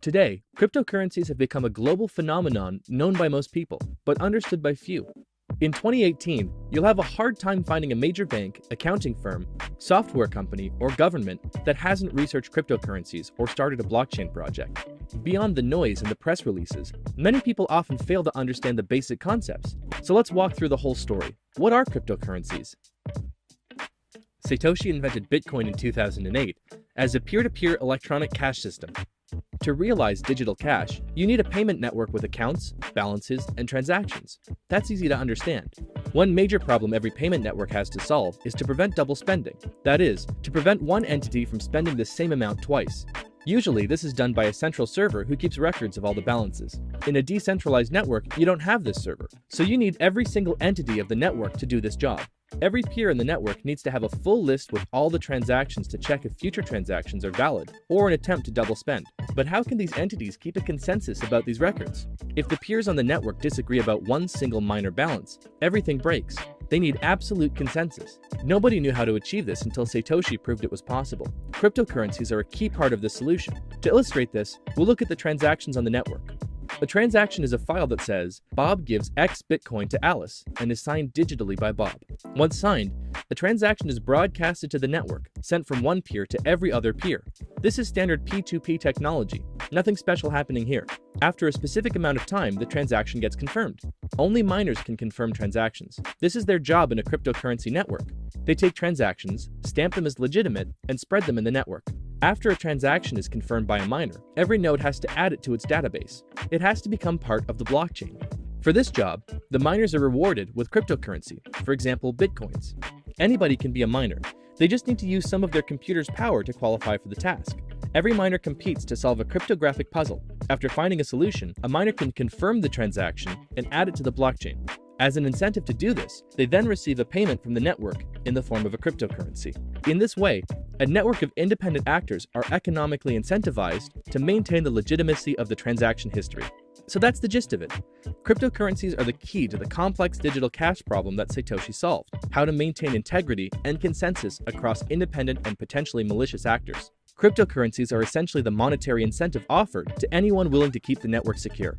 Today, cryptocurrencies have become a global phenomenon known by most people, but understood by few. In 2018, you'll have a hard time finding a major bank, accounting firm, software company, or government that hasn't researched cryptocurrencies or started a blockchain project. Beyond the noise and the press releases, many people often fail to understand the basic concepts. So let's walk through the whole story. What are cryptocurrencies? Satoshi invented Bitcoin in 2008 as a peer-to-peer electronic cash system. To realize digital cash, you need a payment network with accounts, balances, and transactions. That's easy to understand. One major problem every payment network has to solve is to prevent double spending. That is, to prevent one entity from spending the same amount twice. Usually, this is done by a central server who keeps records of all the balances. In a decentralized network, you don't have this server, so you need every single entity of the network to do this job. Every peer in the network needs to have a full list with all the transactions to check if future transactions are valid, or an attempt to double spend. But how can these entities keep a consensus about these records? If the peers on the network disagree about one single minor balance, everything breaks. They need absolute consensus. Nobody knew how to achieve this until Satoshi proved it was possible. Cryptocurrencies are a key part of this solution. To illustrate this, we'll look at the transactions on the network. A transaction is a file that says, Bob gives X Bitcoin to Alice and is signed digitally by Bob. Once signed, the transaction is broadcasted to the network, sent from one peer to every other peer. This is standard P2P technology. Nothing special happening here. After a specific amount of time, the transaction gets confirmed. Only miners can confirm transactions. This is their job in a cryptocurrency network. They take transactions, stamp them as legitimate, and spread them in the network. After a transaction is confirmed by a miner, every node has to add it to its database. It has to become part of the blockchain. For this job, the miners are rewarded with cryptocurrency, for example, bitcoins. Anybody can be a miner. They just need to use some of their computer's power to qualify for the task. Every miner competes to solve a cryptographic puzzle. After finding a solution, a miner can confirm the transaction and add it to the blockchain. As an incentive to do this, they then receive a payment from the network in the form of a cryptocurrency. In this way, a network of independent actors are economically incentivized to maintain the legitimacy of the transaction history. So that's the gist of it. Cryptocurrencies are the key to the complex digital cash problem that Satoshi solved: how to maintain integrity and consensus across independent and potentially malicious actors. Cryptocurrencies are essentially the monetary incentive offered to anyone willing to keep the network secure.